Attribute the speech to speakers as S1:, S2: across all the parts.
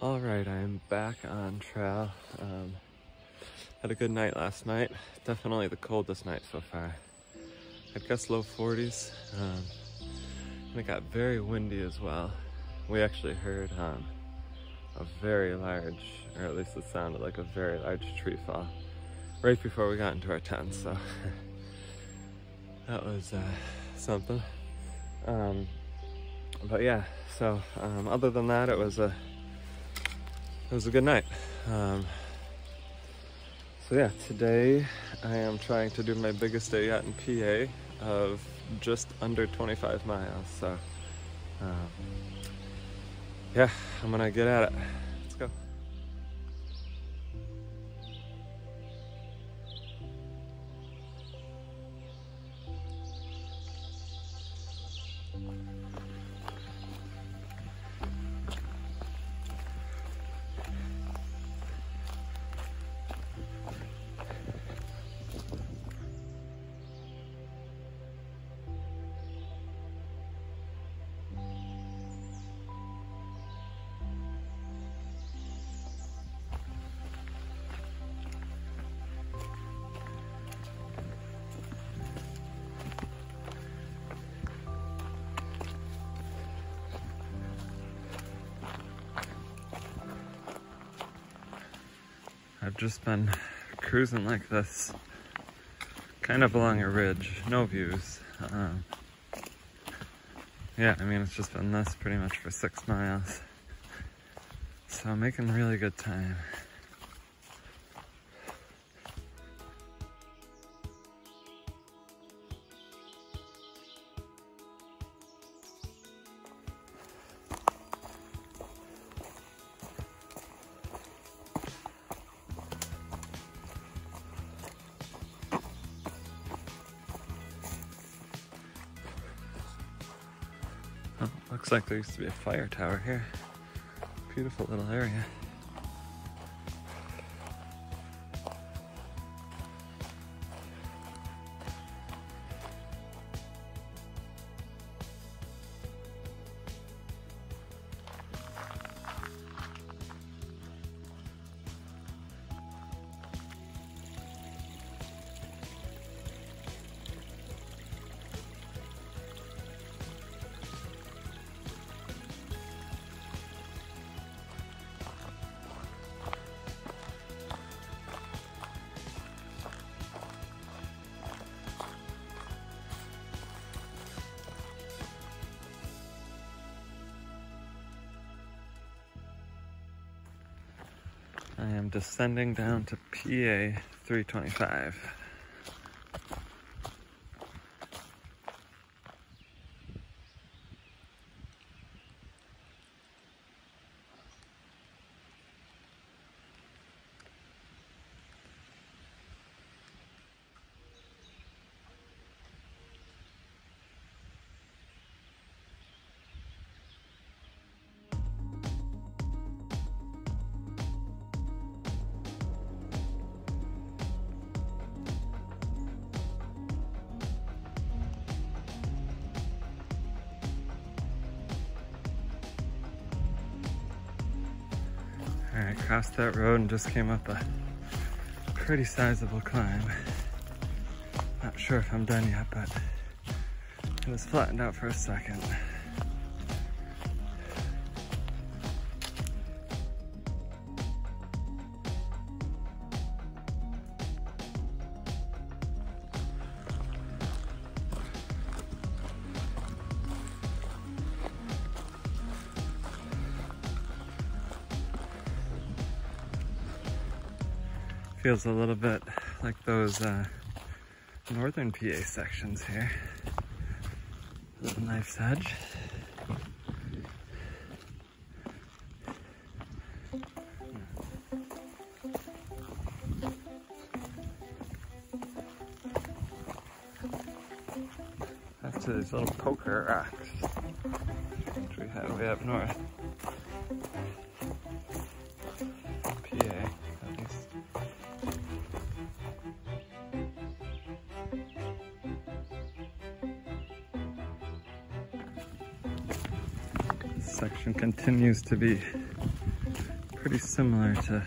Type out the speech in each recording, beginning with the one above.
S1: All right, I am back on trail. Had a good night last night. Definitely the coldest night so far. I guess low 40s. And it got very windy as well. We actually heard a very large, or at least it sounded like a very large tree fall right before we got into our tent. So that was something. But yeah, so other than that, it was a good night. So yeah, today I am trying to do my biggest day yet in PA of just under 25 miles. So yeah, I'm gonna get at it. Let's go. I've just been cruising like this, kind of along a ridge, no views. Yeah, I mean, it's just been this pretty much for 6 miles. So I'm making really good time. Oh, looks like there used to be a fire tower here. Beautiful little area. I am descending down to PA 325. Alright, crossed that road and just came up a pretty sizable climb. Not sure if I'm done yet, but it was flattened out for a second. Feels a little bit like those northern PA sections here. Little knife's edge. Back to these little poker rocks, which we had way up north. Section continues to be pretty similar to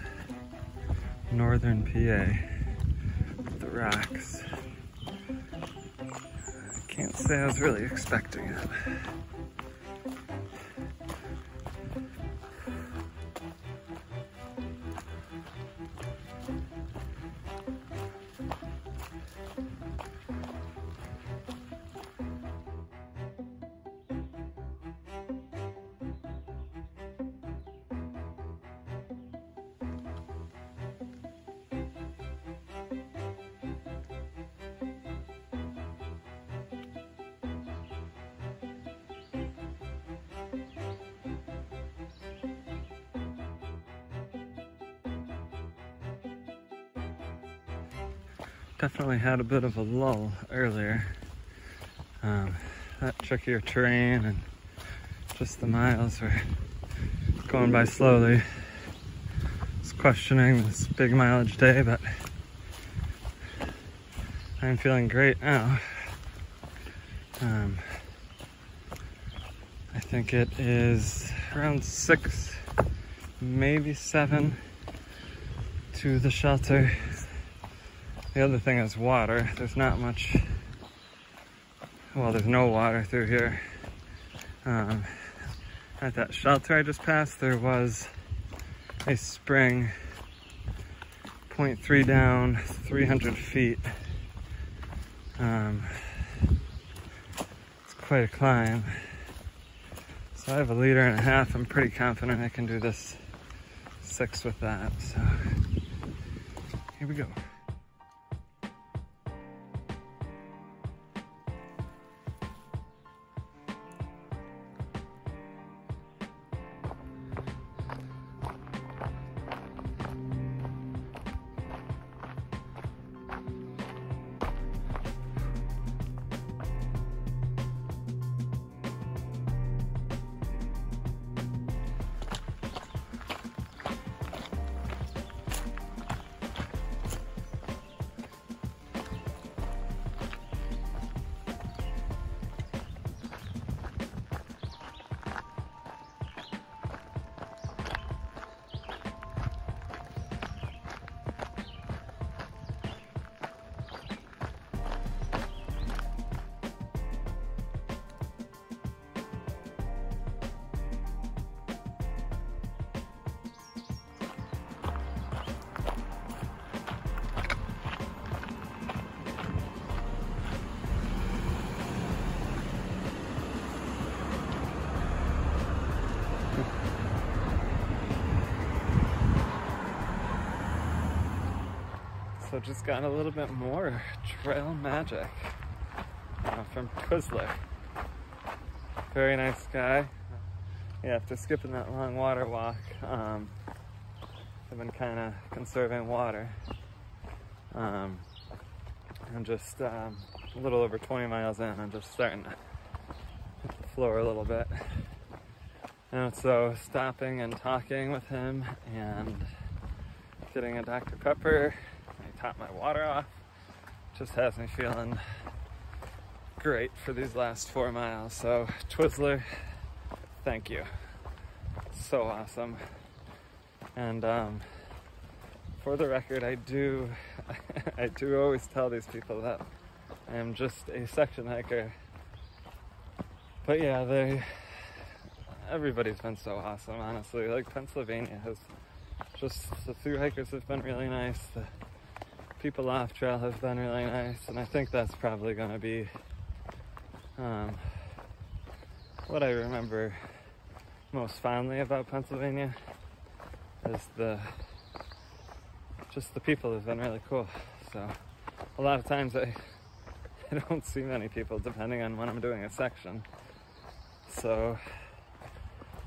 S1: northern PA with the rocks. I can't say I was really expecting it. Definitely had a bit of a lull earlier. That trickier terrain and just the miles were going by slowly. I was questioning this big mileage day, but I'm feeling great now. I think it is around 6, maybe 7 to the shelter. The other thing is water. There's not much, well, there's no water through here. At that shelter I just passed, there was a spring, 0.3 down, 300 feet. It's quite a climb. So I have 1.5 liters. I'm pretty confident I can do this 6 with that. So here we go. So just got a little bit more trail magic from Twizzler. Very nice guy. Yeah, after skipping that long water walk, I've been kind of conserving water. I'm just a little over 20 miles in. I'm just starting to hit the floor a little bit. And so stopping and talking with him and getting a Dr. Pepper. I top my water off. Just has me feeling great for these last 4 miles. So Twizzler, thank you. So awesome. And for the record, I do always tell these people that I am just a section hiker. But yeah, everybody's been so awesome, honestly. Like Pennsylvania has just, the thru hikers have been really nice. The people off trail have been really nice, and I think that's probably going to be what I remember most fondly about Pennsylvania is just the people have been really cool. So a lot of times I don't see many people depending on when I'm doing a section. So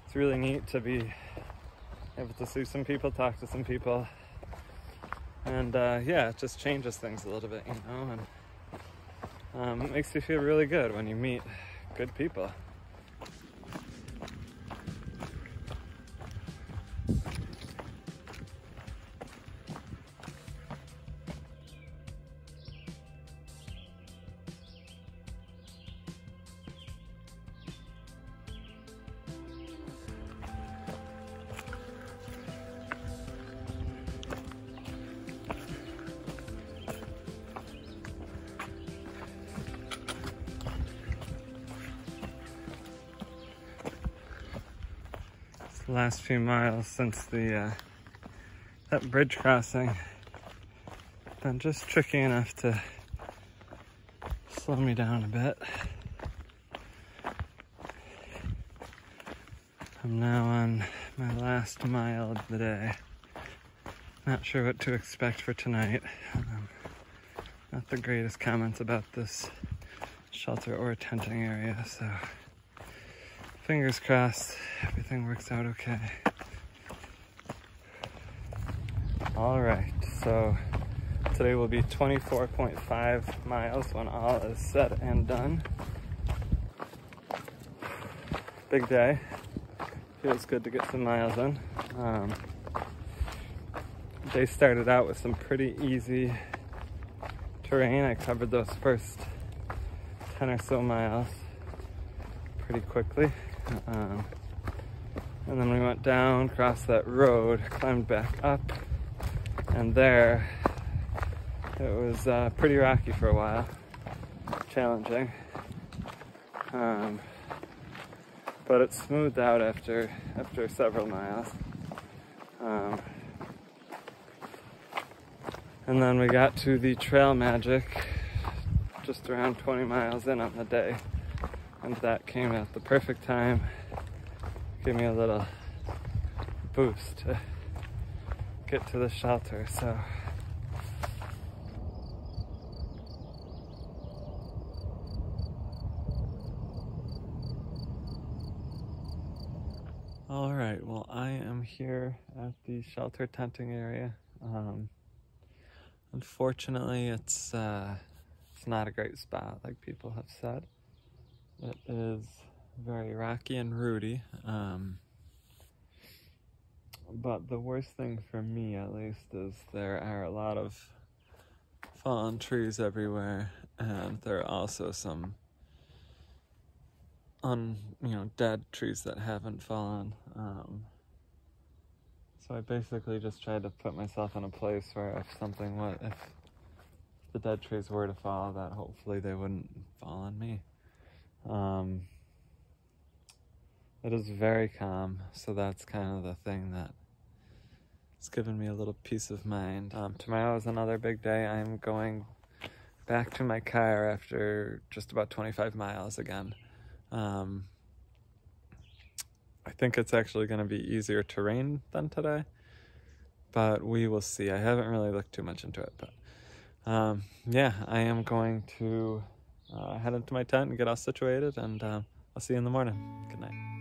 S1: it's really neat to be able to see some people, talk to some people. And yeah, it just changes things a little bit, you know, and it makes you feel really good when you meet good people. last few miles since the that bridge crossing been just tricky enough to slow me down a bit. I'm now on my last mile of the day. Not sure what to expect for tonight. Not the greatest comments about this shelter or tenting area, so fingers crossed everything works out okay. All right, so today will be 24.5 miles when all is said and done. Big day. Feels good to get some miles in. Day started out with some pretty easy terrain. I covered those first 10 or so miles pretty quickly. And then we went down, crossed that road, climbed back up, and there it was pretty rocky for a while, challenging. But it smoothed out after several miles. And then we got to the Trail Magic just around 20 miles in on the day. And that came at the perfect time. Gave me a little boost to get to the shelter, so. All right, well, I am here at the shelter tenting area. Unfortunately, it's not a great spot, like people have said. It is very rocky and rooty, but the worst thing for me, at least, is there are a lot of fallen trees everywhere, and there are also some dead trees that haven't fallen. So I basically just tried to put myself in a place where if the dead trees were to fall, that hopefully they wouldn't fall on me. It is very calm, so that's kind of the thing that has given me a little peace of mind. Tomorrow is another big day. I'm going back to my car after just about 25 miles again. I think it's actually going to be easier terrain than today, but we will see. I haven't really looked too much into it, but yeah, I am going to head into my tent and get all situated, and I'll see you in the morning. Good night.